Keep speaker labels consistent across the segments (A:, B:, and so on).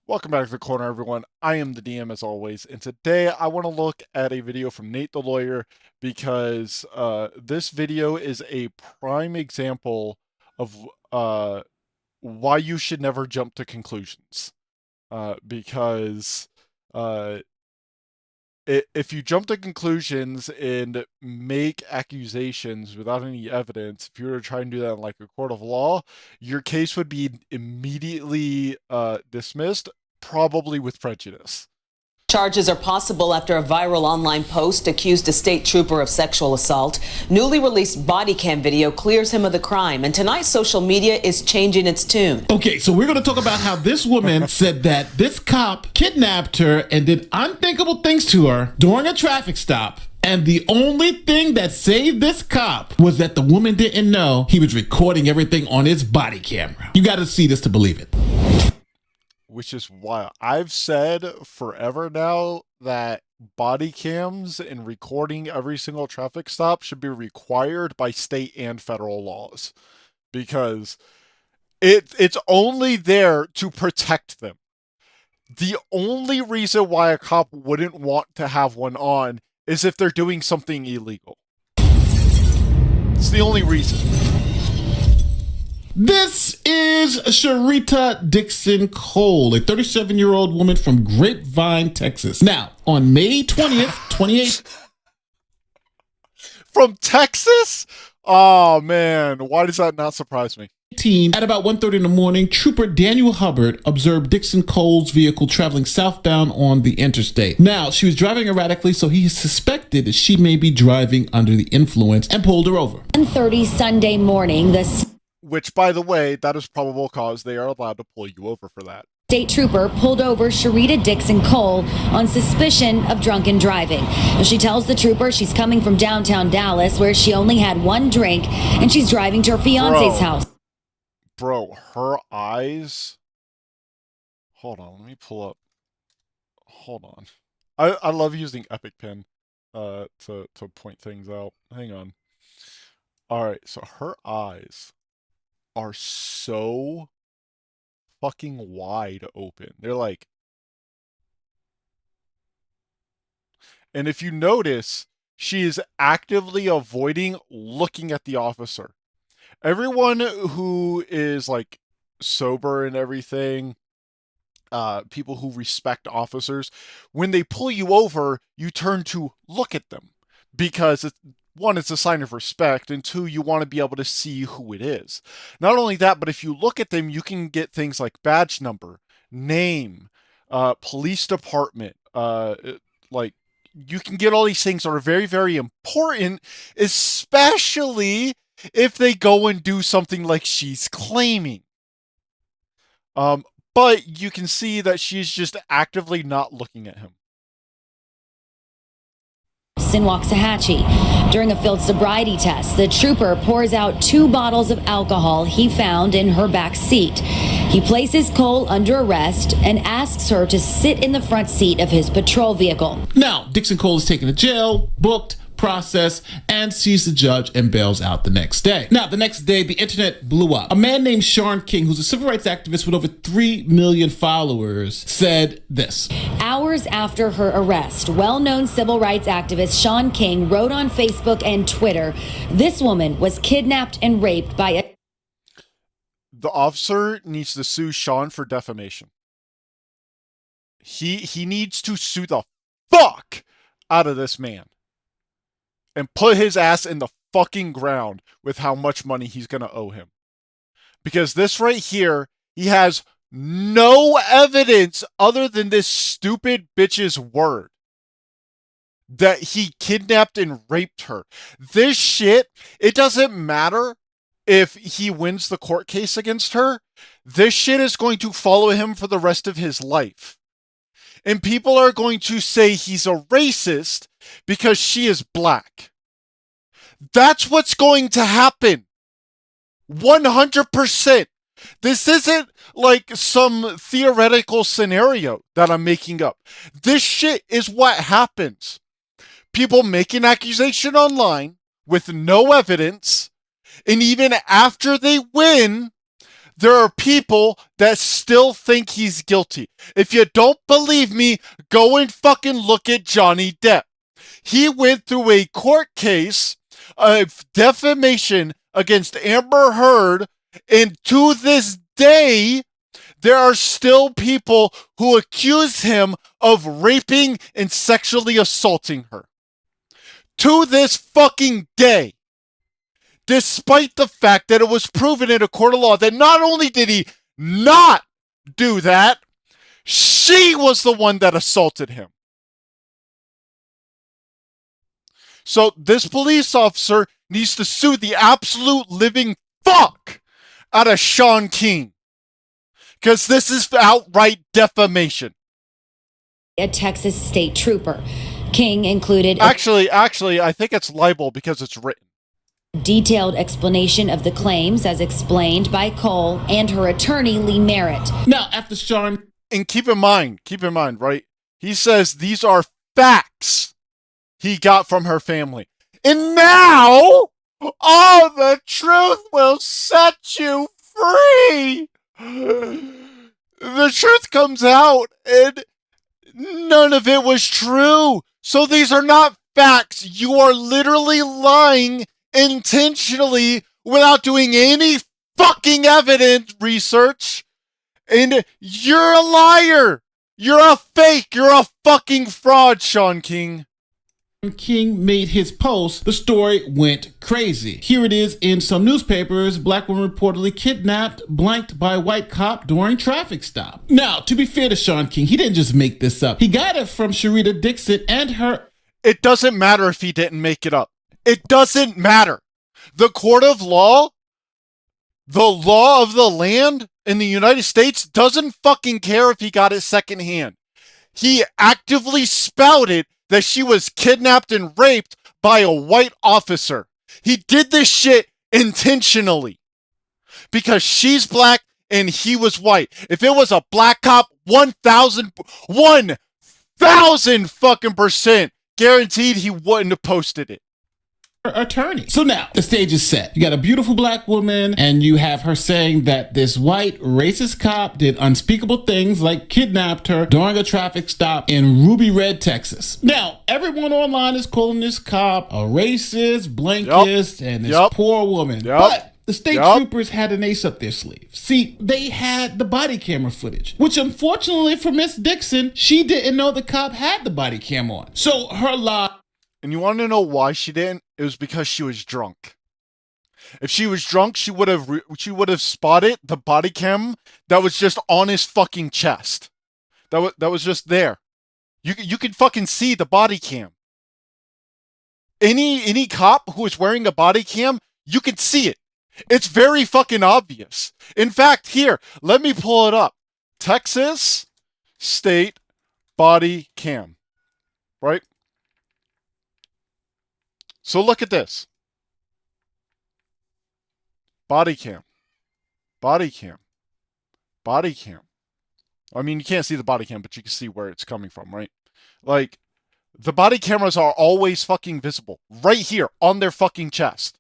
A: Welcome back to the corner, everyone. I am the DM as always, and today I want to look at a video from Nate the Lawyer because this video is a prime example of why you should never jump to conclusions. Because uh, if you jump to conclusions and make accusations without any evidence, if you were to try and do that in like a court of law, your case would be immediately dismissed, probably with prejudice.
B: Charges are possible after a viral online post accused a state trooper of sexual assault. Newly released body cam video clears him of the crime, and tonight social media is changing its tune.
C: Okay, so we're going to talk about how this woman said that this cop kidnapped her and did unthinkable things to her during a traffic stop. And the only thing that saved this cop was that the woman didn't know he was recording everything on his body camera. You got to see this to believe it.
A: Which is why I've said forever now that body cams and recording every single traffic stop should be required by state and federal laws, because it's only there to protect them. The only reason why a cop wouldn't want to have one on is if they're doing something illegal. It's the only reason.
C: This is Sharita Dixon Cole, a 37-year-old woman from Grapevine, Texas. Now, on May 20th, 28th.
A: From Texas? Oh, man. Why does that not surprise me?
C: At about 1:30 in the morning, Trooper Daniel Hubbard observed Dixon Cole's vehicle traveling southbound on the interstate. Now, she was driving erratically, so he suspected that she may be driving under the influence and pulled her over.
D: 1:30 Sunday morning,
A: Which, by the way, that is probable cause. They are allowed to pull you over for that.
D: state trooper pulled over Sharita Dixon Cole on suspicion of drunken driving. She tells the trooper she's coming from downtown Dallas, where she only had one drink, and she's driving to her fiance's house.
A: Bro, her eyes. Hold on, let me pull up. Hold on. I love using Epic Pen to point things out. Hang on. Alright, so her eyes are so fucking wide open. They're like, and if you notice, she is actively avoiding looking at the officer. Everyone who is like sober and everything, people who respect officers, when they pull you over, you turn to look at them because one, it's a sign of respect, and two, you want to be able to see who it is. Not only that, but if you look at them, you can get things like badge number, name, police department, like you can get all these things that are very, very important, especially if they go and do something like she's claiming. But you can see that she's just actively not looking at him.
D: In Waxahachie. During a field sobriety test, the trooper pours out 2 bottles of alcohol he found in her back seat. He places Cole under arrest and asks her to sit in the front seat of his patrol vehicle.
C: Now, Dixon Cole is taken to jail, booked, processed, and sees the judge and bails out the next day. Now, the next day, the internet blew up. A man named Sean King, who's a civil rights activist with over 3 million followers, said this.
D: Hours after her arrest, well-known civil rights activist Sean King wrote on Facebook and Twitter, "This woman was kidnapped and raped by a..."
A: The officer needs to sue Sean for defamation. He needs to sue the fuck out of this man and put his ass in the fucking ground with how much money he's gonna owe him. Because this right here, he has no evidence other than this stupid bitch's word that he kidnapped and raped her. This shit, it doesn't matter if he wins the court case against her. This shit is going to follow him for the rest of his life. And people are going to say he's a racist because she is black. That's what's going to happen. 100%. This isn't like some theoretical scenario that I'm making up. This shit is what happens. People make an accusation online with no evidence, and even after they win, there are people that still think he's guilty. If you don't believe me, go and fucking look at Johnny Depp. He went through a court case of defamation against Amber Heard, and to this day, there are still people who accuse him of raping and sexually assaulting her. To this fucking day. Despite the fact that it was proven in a court of law that not only did he not do that, she was the one that assaulted him. So this police officer needs to sue the absolute living fuck out of Shaun King. Because this is outright defamation.
D: A Texas state trooper. King included
A: Actually, I think it's libel because it's written.
D: Detailed explanation of the claims as explained by Cole and her attorney Lee Merritt.
C: Now, after Shaun...
A: And keep in mind, right? He says these are facts he got from her family. And now, the truth will set you free. The truth comes out and none of it was true. So these are not facts. You are literally lying intentionally without doing any fucking evidence research, and you're a liar. You're a fake. You're a fucking fraud, Shaun King.
C: King made his post, the story went crazy. Here it is in some newspapers. Black woman reportedly kidnapped, blanked by white cop during traffic stop. Now, to be fair to Shaun King, he didn't just make this up. He got it from Sharita Dixon and her...
A: It doesn't matter if he didn't make it up. It doesn't matter. The court of law, the law of the land in the United States doesn't fucking care if he got it secondhand. He actively spouted that she was kidnapped and raped by a white officer. He did this shit intentionally because she's black and he was white. If it was a black cop, 1,000 fucking percent guaranteed he wouldn't have posted it.
C: Attorney. So now the stage is set. You got a beautiful black woman and you have her saying that this white racist cop did unspeakable things like kidnapped her during a traffic stop in Ruby Red, Texas. Now, everyone online is calling this cop a racist, blankist, and this poor woman. But the state troopers had an ace up their sleeve. See, they had the body camera footage, which unfortunately for Miss Dixon, she didn't know the cop had the body cam on. So her lie.
A: And you want to know why she didn't? It was because she was drunk. If she was drunk, she would have spotted the body cam that was just on his fucking chest. That was just there. You could fucking see the body cam. Any cop who is wearing a body cam, you can see it. It's very fucking obvious. In fact, here, let me pull it up. Texas State Body Cam. Right? So look at this. Body cam. Body cam. Body cam. I mean, you can't see the body cam, but you can see where it's coming from, right? Like, the body cameras are always fucking visible. Right here, on their fucking chest.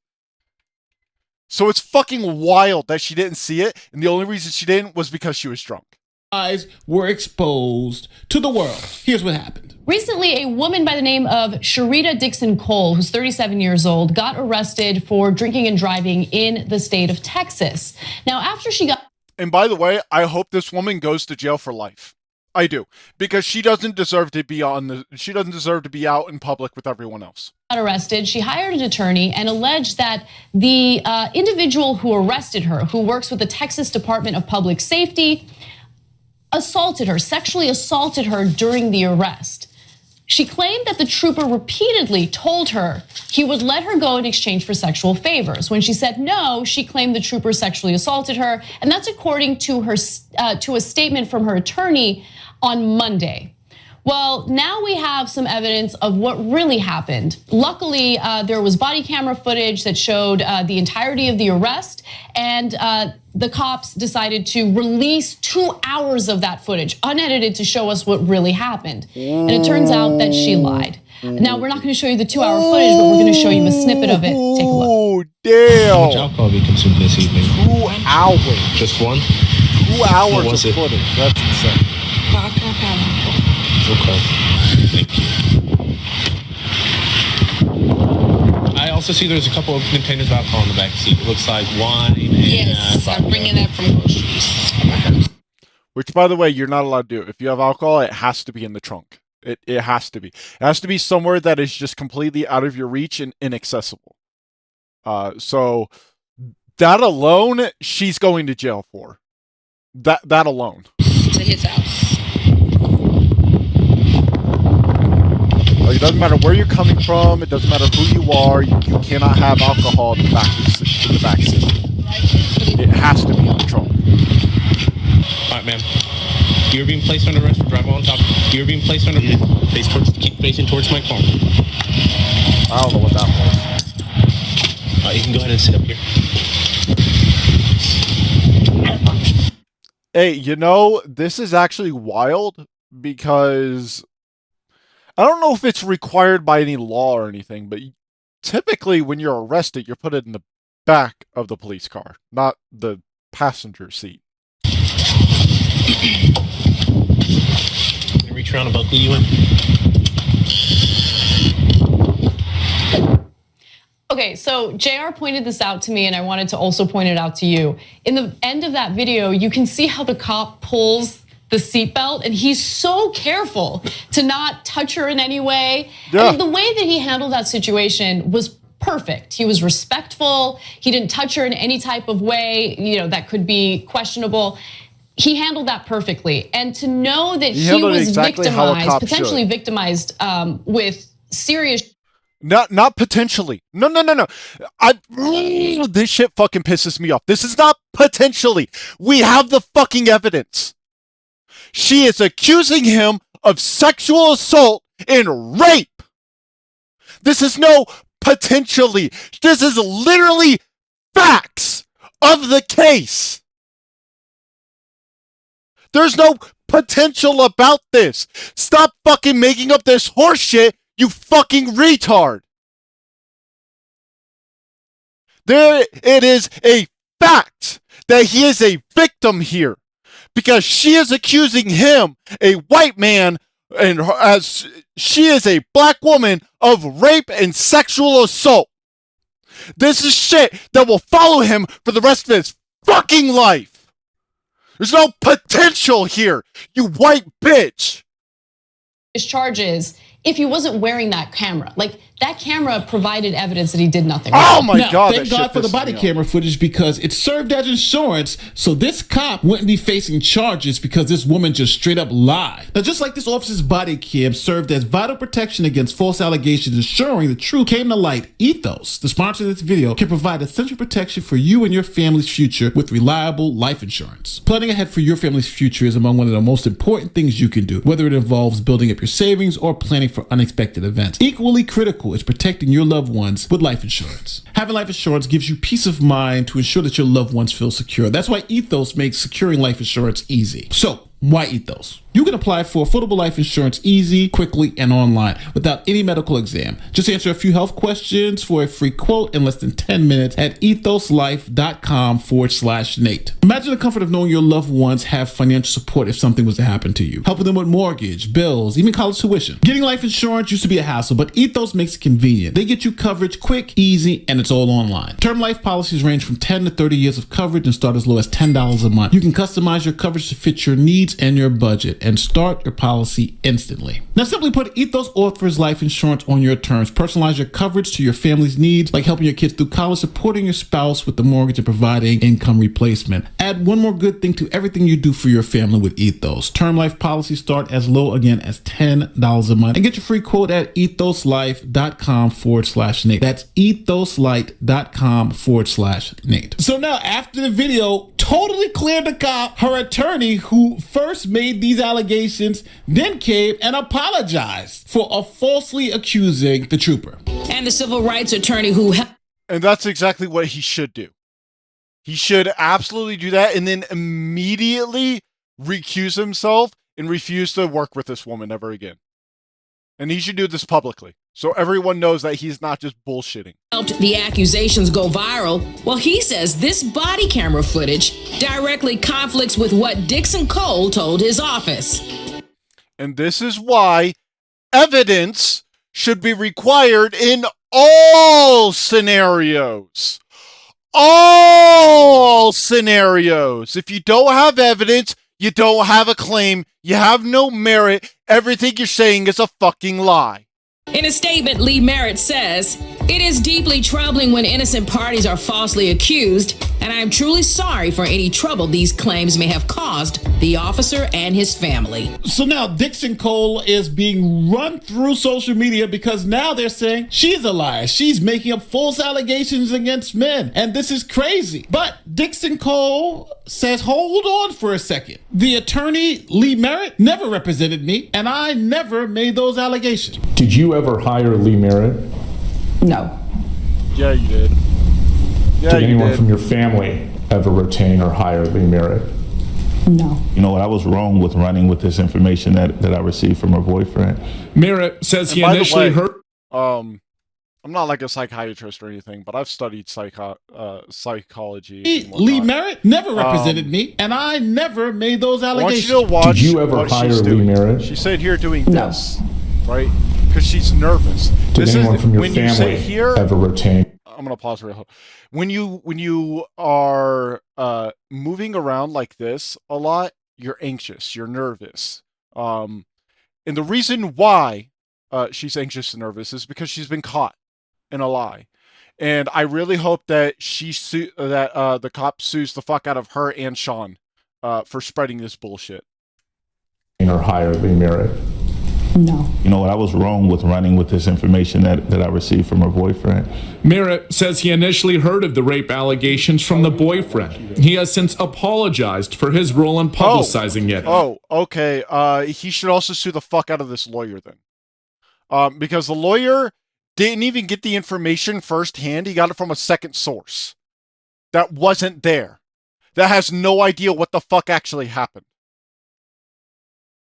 A: So it's fucking wild that she didn't see it, and the only reason she didn't was because she was drunk.
C: Eyes were exposed to the world. Here's what happened.
E: Recently, a woman by the name of Sharita Dixon Cole, who's 37 years old, got arrested for drinking and driving in the state of Texas. Now, after she got...
A: And by the way, I hope this woman goes to jail for life. I do. Because she doesn't deserve to be she doesn't deserve to be out in public with everyone else.
E: Got arrested, she hired an attorney and alleged that the individual who arrested her, who works with the Texas Department of Public Safety, assaulted her, sexually assaulted her during the arrest. She claimed that the trooper repeatedly told her he would let her go in exchange for sexual favors. When she said no, she claimed the trooper sexually assaulted her, and that's according to her to a statement from her attorney on Monday. Well, now we have some evidence of what really happened. Luckily, there was body camera footage that showed the entirety of the arrest, and the cops decided to release 2 hours of that footage, unedited, to show us what really happened. And it turns out that she lied. Now, we're not going to show you the 2-hour footage, but we're going to show you a snippet of it. Take a look.
A: Oh, damn.
F: How much alcohol have you consumed this evening?
A: 2 hours.
F: Just one?
A: 2 hours
F: was
A: of
F: it?
A: footage. That's insane.
F: Okay. Thank you. I also see there's a couple of containers of alcohol in the back seat. It looks like wine and
G: Yes, I'm bringing that from groceries.
A: Which, by the way, you're not allowed to do. If you have alcohol, it has to be in the trunk. It has to be. It has to be somewhere that is just completely out of your reach and inaccessible. So that alone, she's going to jail for. That alone.
G: To his house.
A: Like, it doesn't matter where you're coming from. It doesn't matter who you are. You cannot have alcohol in the back seat. It has to be in the trunk.
F: All right, ma'am. You're being placed under arrest for driving on top. You're being placed under keep facing towards my car.
A: I don't know what that was.
F: You can go ahead and sit up here.
A: Hey, you know, this is actually wild because I don't know if it's required by any law or anything, but typically when you're arrested, you're put in the back of the police car, not the passenger seat.
F: Can you reach around and buckle you in?
E: Okay, so JR pointed this out to me, and I wanted to also point it out to you. In the end of that video, you can see how the cop pulls the seatbelt, and he's so careful to not touch her in any way.
A: Yeah.
E: And the way that he handled that situation was perfect. He was respectful. He didn't touch her in any type of way, that could be questionable. He handled that perfectly. And to know that he was
A: exactly how a
E: victimized,
A: cop
E: potentially
A: should.
E: victimized with serious.
A: Not potentially. No. This shit fucking pisses me off. This is not potentially. We have the fucking evidence. She is accusing him of sexual assault and rape. This is no potentially. This is literally facts of the case. There's no potential about this. Stop fucking making up this horse shit, you fucking retard. There it is a fact that he is a victim here because she is accusing him, a white man, and as she is a black woman, of rape and sexual assault. This is shit that will follow him for the rest of his fucking life. There's no potential here, you white bitch.
E: Charges if he wasn't wearing that camera. Like, that camera provided evidence that he did nothing
A: Oh
E: wrong.
A: my
C: Now,
A: god,
C: thank
A: that shit
C: God for the
A: pisses
C: body
A: me off.
C: camera footage because it served as insurance so this cop wouldn't be facing charges because this woman just straight up lied. Now, just like this officer's body cam served as vital protection against false allegations, ensuring the truth came to light, Ethos, the sponsor of this video, can provide essential protection for you and your family's future with reliable life insurance. Planning ahead for your family's future is among one of the most important things you can do, whether it involves building up your savings or planning for unexpected events. Equally critical is protecting your loved ones with life insurance. Having life insurance gives you peace of mind to ensure that your loved ones feel secure. That's why Ethos makes securing life insurance easy. So, why Ethos? You can apply for affordable life insurance easy, quickly, and online without any medical exam. Just answer a few health questions for a free quote in less than 10 minutes at ethoslife.com/Nate. Imagine the comfort of knowing your loved ones have financial support if something was to happen to you. Helping them with mortgage, bills, even college tuition. Getting life insurance used to be a hassle, but Ethos makes it convenient. They get you coverage quick, easy, and it's all online. Term life policies range from 10 to 30 years of coverage and start as low as $10 a month. You can customize your coverage to fit your needs and your budget and start your policy instantly. Now, simply put, Ethos offers life insurance on your terms. Personalize your coverage to your family's needs, like helping your kids through college, supporting your spouse with the mortgage, and providing income replacement. Add one more good thing to everything you do for your family with Ethos. Term life policies start as low again as $10 a month. And get your free quote at ethoslife.com/Nate. That's ethoslife.com/Nate. So now, after the video totally cleared the cop. Her attorney, who first made these allegations, then came and apologized for falsely accusing the trooper.
B: And the civil rights attorney who
A: And that's exactly what he should do. He should absolutely do that and then immediately recuse himself and refuse to work with this woman ever again. And he should do this publicly, so everyone knows that he's not just bullshitting.
B: helped the accusations go viral, well, he says this body camera footage directly conflicts with what Dixon Cole told his office.
A: And this is why evidence should be required in all scenarios. All scenarios. If you don't have evidence, you don't have a claim, you have no merit, everything you're saying is a fucking lie.
B: In a statement, Lee Merritt says, "It is deeply troubling when innocent parties are falsely accused, and I am truly sorry for any trouble these claims may have caused the officer and his family."
C: So now Dixon Cole is being run through social media because now they're saying she's a liar. She's making up false allegations against men. And this is crazy. But Dixon Cole says, hold on for a second. The attorney, Lee Merritt, never represented me, and I never made those allegations.
H: Did you ever hire Lee Merritt?
G: No.
A: Yeah, you did. Yeah,
H: Did
A: you
H: anyone
A: did.
H: from your family ever retain or hire Lee Merritt?
G: No.
I: You know what? I was wrong with running with this information that I received from her boyfriend.
H: Merritt says he
A: And by the
H: initially
A: way,
H: heard.
A: I'm not like a psychiatrist or anything, but I've studied psychology. and
C: Lee
A: whatnot.
C: Merritt never represented me, and I never made those
A: I want
C: allegations.
A: you to watch
H: Did you ever
A: what
H: hire
A: she's
H: Lee
A: doing.
H: Merritt?
A: She's sitting here doing
G: No.
A: this, right? Because she's nervous.
H: Did
A: This
H: anyone
A: is
H: from your
A: when you
H: family
A: sit here.
H: ever retain?
A: I'm gonna pause real quick. When you are moving around like this a lot, you're anxious, you're nervous. And the reason why she's anxious and nervous is because she's been caught in a lie. And I really hope that the cop sues the fuck out of her and Sean for spreading this bullshit.
H: Or hire Lee Merritt?
G: No.
I: You know what? I was wrong with running with this information that I received from her boyfriend.
H: Merritt says he initially heard of the rape allegations from the boyfriend. He has since apologized for his role in publicizing it.
A: Oh, okay. He should also sue the fuck out of this lawyer then. Because the lawyer didn't even get the information firsthand. He got it from a second source that wasn't there, that has no idea what the fuck actually happened.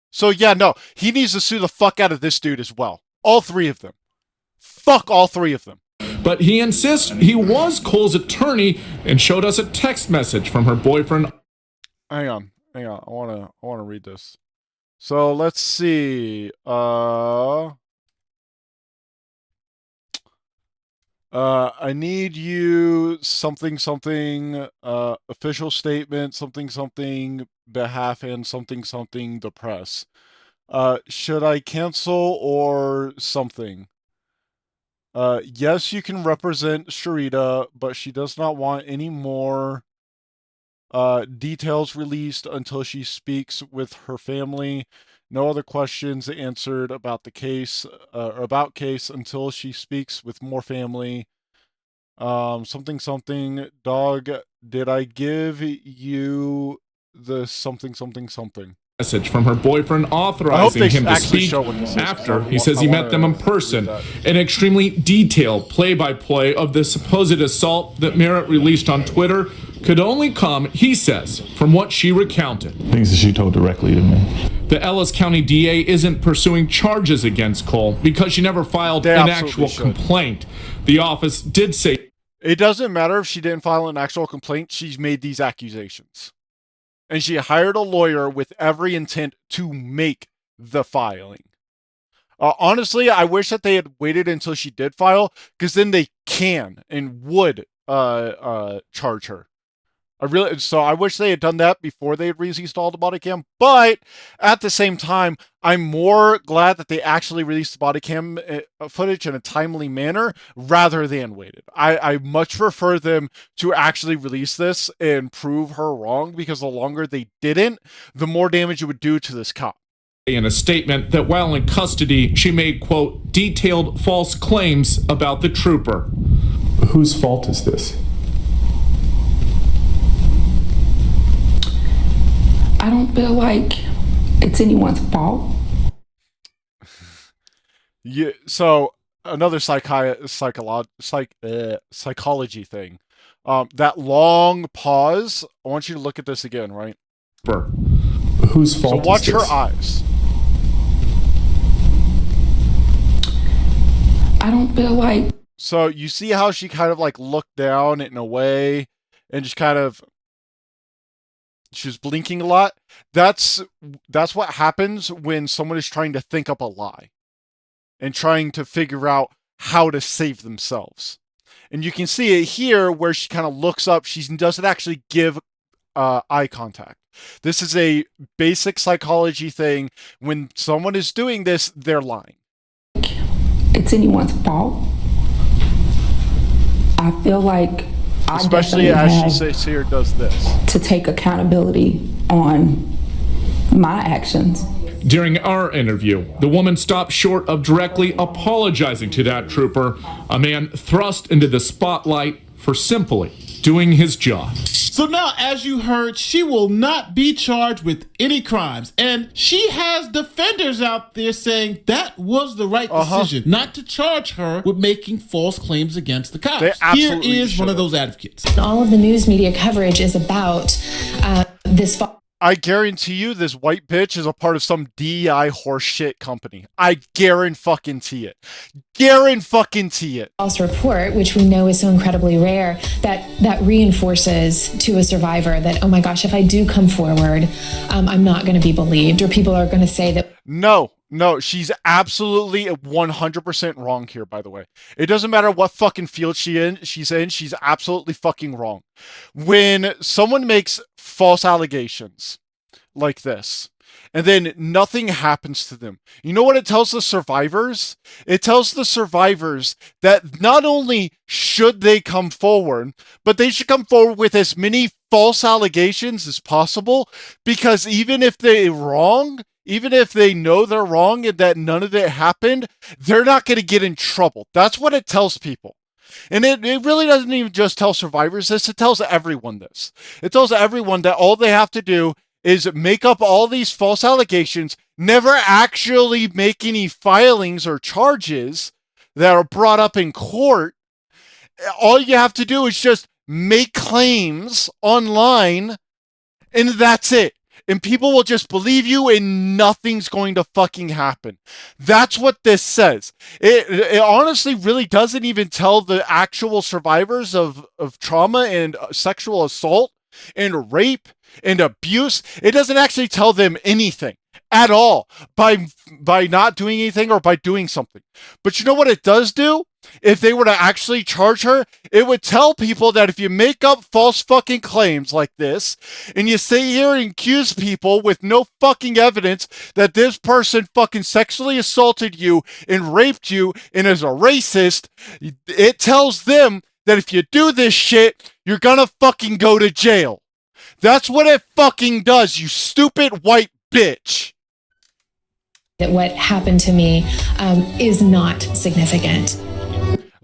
A: So yeah, no, he needs to sue the fuck out of this dude as well. All three of them. Fuck all three of them.
H: But he insists he was Cole's attorney and showed us a text message from her boyfriend.
A: Hang on. I wanna read this. So let's see. I need you something official statement something behalf and something the press. Should I cancel or something? Yes, you can represent Sharita, but she does not want any more details released until she speaks with her family. No other questions answered about the case, until she speaks with more family. Something, dog, did I give you the something?
H: Message from her boyfriend
A: I hope
H: authorizing
A: they
H: him to
A: actually
H: speak
A: show what this is.
H: after
A: I
H: he says he met them in person. An extremely detailed play-by-play of the supposed assault that Merritt released on Twitter could only come, he says, from what she recounted.
I: Things that she told directly to me.
H: The Ellis County DA isn't pursuing charges against Cole because she never filed
A: They
H: an
A: absolutely
H: actual
A: should.
H: complaint. The office did say
A: It doesn't matter if she didn't file an actual complaint, she's made these accusations. And she hired a lawyer with every intent to make the filing. Honestly, I wish that they had waited until she did file, because then they can and would charge her. I wish they had done that before they had released all the body cam. But at the same time, I'm more glad that they actually released the body cam footage in a timely manner rather than waited. I much prefer them to actually release this and prove her wrong, because the longer they didn't, the more damage it would do to this cop.
H: in a statement that while in custody, she made, quote, detailed false claims about the trooper.
J: Whose fault is this?
G: I don't feel like it's anyone's fault.
A: Yeah, so another psychology thing. That long pause. I want you to look at this again, right?
H: Whose
A: So
H: fault
A: watch
H: is
A: her
H: this?
A: eyes.
G: I don't feel like
A: So you see how she kind of like looked down in a way and just kind of she was blinking a lot. That's what happens when someone is trying to think up a lie and trying to figure out how to save themselves. And you can see it here where she kind of looks up. She doesn't actually give eye contact. This is a basic psychology thing. When someone is doing this, they're lying.
G: it's anyone's fault. I feel like
A: Especially
G: I
A: as she
G: definitely
A: sits here, does this.
G: have to take accountability on my actions.
H: During our interview, the woman stopped short of directly apologizing to that trooper, a man thrust into the spotlight for simply doing his job.
C: So now, as you heard, she will not be charged with any crimes. And she has defenders out there saying that was the right decision, not to charge her with making false claims against the cops.
A: They
C: Here
A: absolutely
C: is one of
A: should've.
C: those advocates.
J: All of the news media coverage is about this
A: I guarantee you this white bitch is a part of some DEI horseshit company. I guarantee it. Guarantee it.
J: false report, which we know is so incredibly rare, that reinforces to a survivor that, oh my gosh, if I do come forward, I'm not going to be believed, or people are going to say that.
A: No, she's absolutely 100% wrong here, by the way. It doesn't matter what fucking field she's in, she's absolutely fucking wrong. When someone makes false allegations like this, and then nothing happens to them, you know what it tells the survivors? It tells the survivors that not only should they come forward, but they should come forward with as many false allegations as possible, because even if they're wrong, even if they know they're wrong and that none of it happened, they're not going to get in trouble. That's what it tells people. And it really doesn't even just tell survivors this, it tells everyone this. It tells everyone that all they have to do is make up all these false allegations, never actually make any filings or charges that are brought up in court. All you have to do is just make claims online, and that's it. And people will just believe you and nothing's going to fucking happen. That's what this says. It honestly really doesn't even tell the actual survivors of trauma and sexual assault and rape and abuse. It doesn't actually tell them anything at all by not doing anything or by doing something. But you know what it does do? If they were to actually charge her, it would tell people that if you make up false fucking claims like this, and you sit here and accuse people with no fucking evidence that this person fucking sexually assaulted you and raped you and is a racist, it tells them that if you do this shit, you're gonna fucking go to jail. That's what it fucking does, you stupid white bitch.
J: That what happened to me is not significant.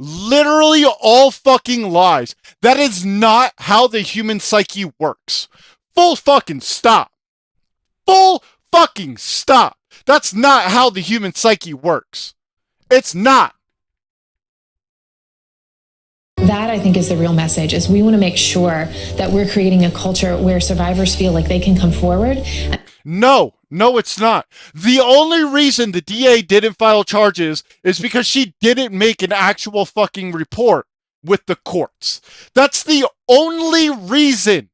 A: Literally all fucking lies. That is not how the human psyche works. Full fucking stop. Full fucking stop. That's not how the human psyche works. It's not.
J: That, I think, is the real message, is we want to make sure that we're creating a culture where survivors feel like they can come forward.
A: No, it's not. The only reason the DA didn't file charges is because she didn't make an actual fucking report with the courts. That's the only reason.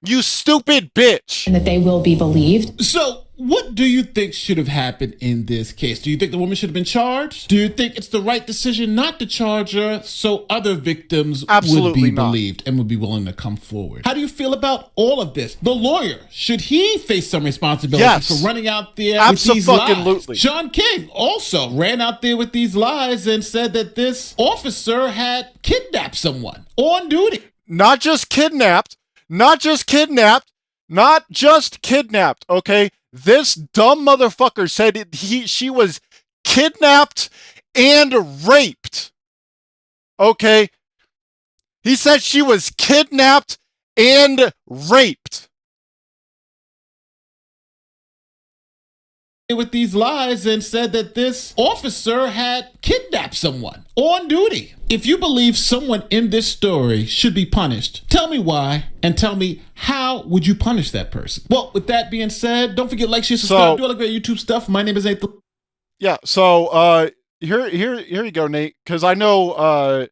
A: You stupid bitch.
J: And that they will be believed.
C: So, what do you think should have happened in this case? Do you think the woman should have been charged? Do you think it's the right decision not to charge her so other victims
A: Absolutely
C: would be
A: not.
C: believed and would be willing to come forward? How do you feel about all of this? The lawyer, should he face some responsibility
A: Yes.
C: for running out there with these lies?
A: Abso-fucking-lutely.
C: Sean King also ran out there with these lies and said that this officer had kidnapped someone on duty.
A: Not just kidnapped, okay? This dumb motherfucker said she was kidnapped and raped. Okay? He said she was kidnapped and raped.
C: with these lies and said that this officer had kidnapped someone on duty. If you believe someone in this story should be punished, tell me why and tell me how would you punish that person. Well, with that being said, don't forget like, share, subscribe, do all the great YouTube stuff. My name is Nathan.
A: Yeah, so here you go, Nate, because I know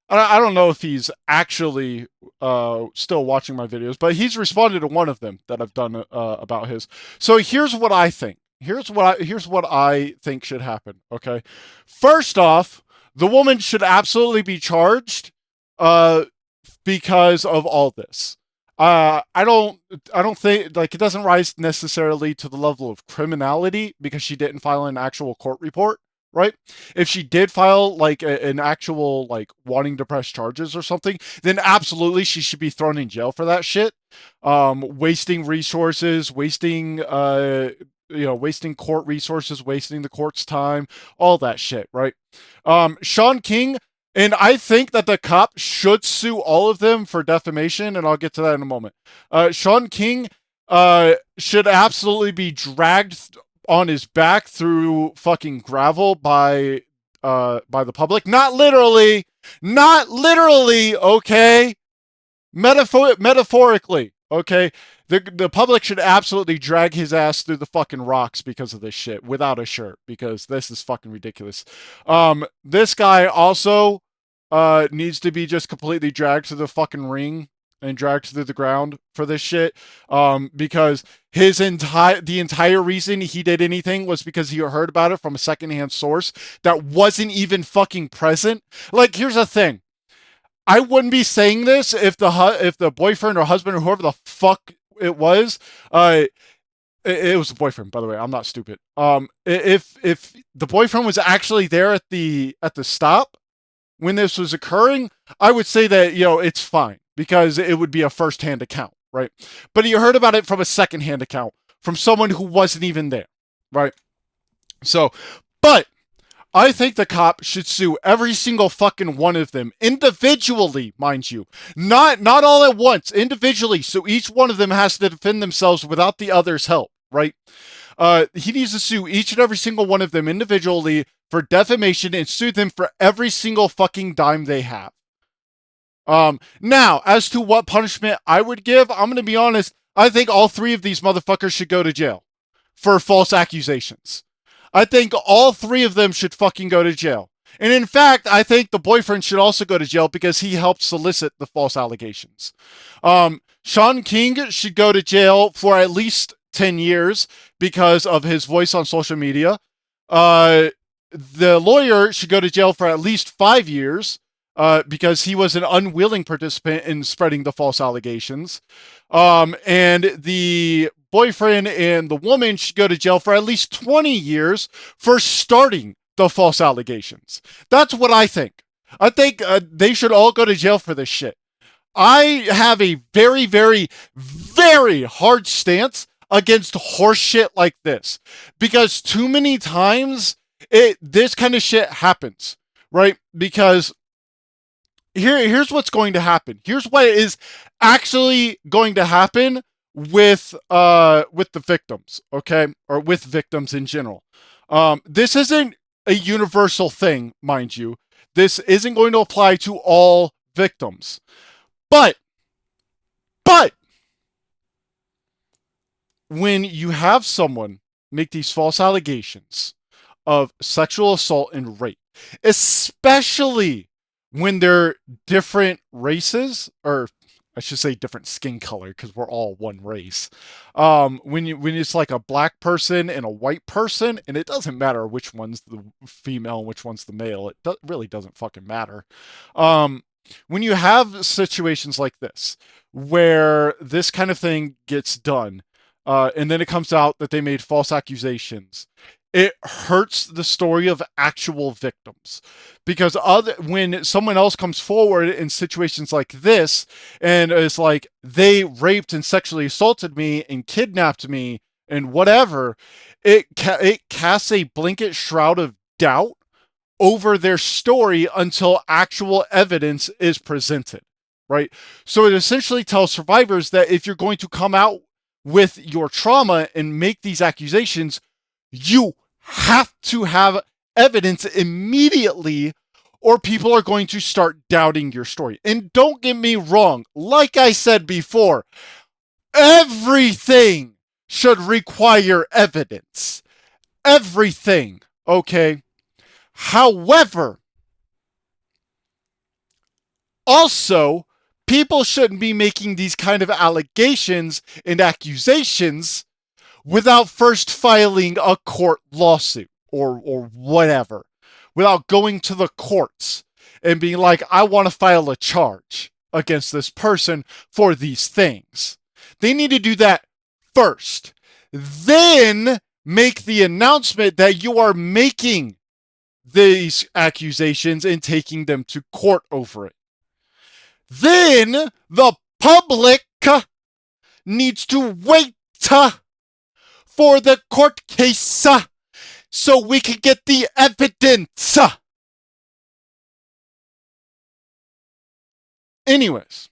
A: I don't know if he's actually still watching my videos, but he's responded to one of them that I've done about his. So here's what I think. Here's what I think should happen. Okay, first off, the woman should absolutely be charged because of all this. I don't think, like, it doesn't rise necessarily to the level of criminality because she didn't file an actual court report, right? If she did file like an actual like wanting to press charges or something, then absolutely she should be thrown in jail for that shit. Wasting resources, wasting wasting court resources, wasting the court's time, all that shit, right? Sean King, and I think that the cop should sue all of them for defamation, and I'll get to that in a moment. Sean King should absolutely be dragged on his back through fucking gravel by the public. Not literally, okay? Metaphorically, okay? The public should absolutely drag his ass through the fucking rocks because of this shit without a shirt, because this is fucking ridiculous. This guy also needs to be just completely dragged to the fucking ring and dragged through the ground for this shit, because the entire reason he did anything was because he heard about it from a secondhand source that wasn't even fucking present. Like, here's the thing. I wouldn't be saying this if the boyfriend or husband or whoever the fuck it was, it was a boyfriend, by the way. I'm not stupid. If the boyfriend was actually there at the stop when this was occurring, I would say that, it's fine because it would be a first-hand account, right? But you heard about it from a second-hand account from someone who wasn't even there, right? So, but I think the cop should sue every single fucking one of them individually, mind you. Not all at once, individually, so each one of them has to defend themselves without the other's help, right? He needs to sue each and every single one of them individually for defamation and sue them for every single fucking dime they have. Now, as to what punishment I would give, I'm going to be honest, I think all three of these motherfuckers should go to jail for false accusations. I think all three of them should fucking go to jail. And in fact, I think the boyfriend should also go to jail because he helped solicit the false allegations. Sean King should go to jail for at least 10 years because of his voice on social media. The lawyer should go to jail for at least 5 years because he was an unwilling participant in spreading the false allegations. And the boyfriend and the woman should go to jail for at least 20 years for starting the false allegations. That's what I think. I think they should all go to jail for this shit. I have a very, very, very hard stance against horse shit like this because too many times this kind of shit happens, right? Because here's what's going to happen. Here's what is actually going to happen with the victims, okay? Or with victims in general. This isn't a universal thing, mind you. This isn't going to apply to all victims. But when you have someone make these false allegations of sexual assault and rape, especially when they're different races, or I should say different skin color, because we're all one race. When it's like a black person and a white person, and it doesn't matter which one's the female and which one's the male. It really doesn't fucking matter. When you have situations like this, where this kind of thing gets done, and then it comes out that they made false accusations, it hurts the story of actual victims. Because when someone else comes forward in situations like this, and it's like, they raped and sexually assaulted me and kidnapped me and whatever, it casts a blanket shroud of doubt over their story until actual evidence is presented, right? So it essentially tells survivors that if you're going to come out with your trauma and make these accusations, You have to have evidence immediately, or people are going to start doubting your story. And don't get me wrong, like I said before, everything should require evidence. Everything, okay? However, also, people shouldn't be making these kind of allegations and accusations without first filing a court lawsuit or whatever, without going to the courts and being like, I want to file a charge against this person for these things. They need to do that first. Then make the announcement that you are making these accusations and taking them to court over it. Then the public needs to wait for the court case so we can get the evidence. Anyways,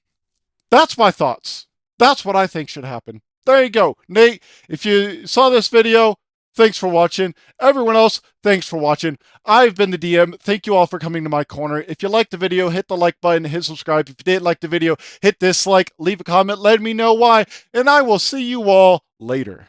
A: that's my thoughts. That's what I think should happen. There you go. Nate, if you saw this video, thanks for watching. Everyone else, thanks for watching. I've been the DM. Thank you all for coming to my corner. If you liked the video, hit the like button, hit subscribe. If you didn't like the video, hit dislike, leave a comment, let me know why, and I will see you all later.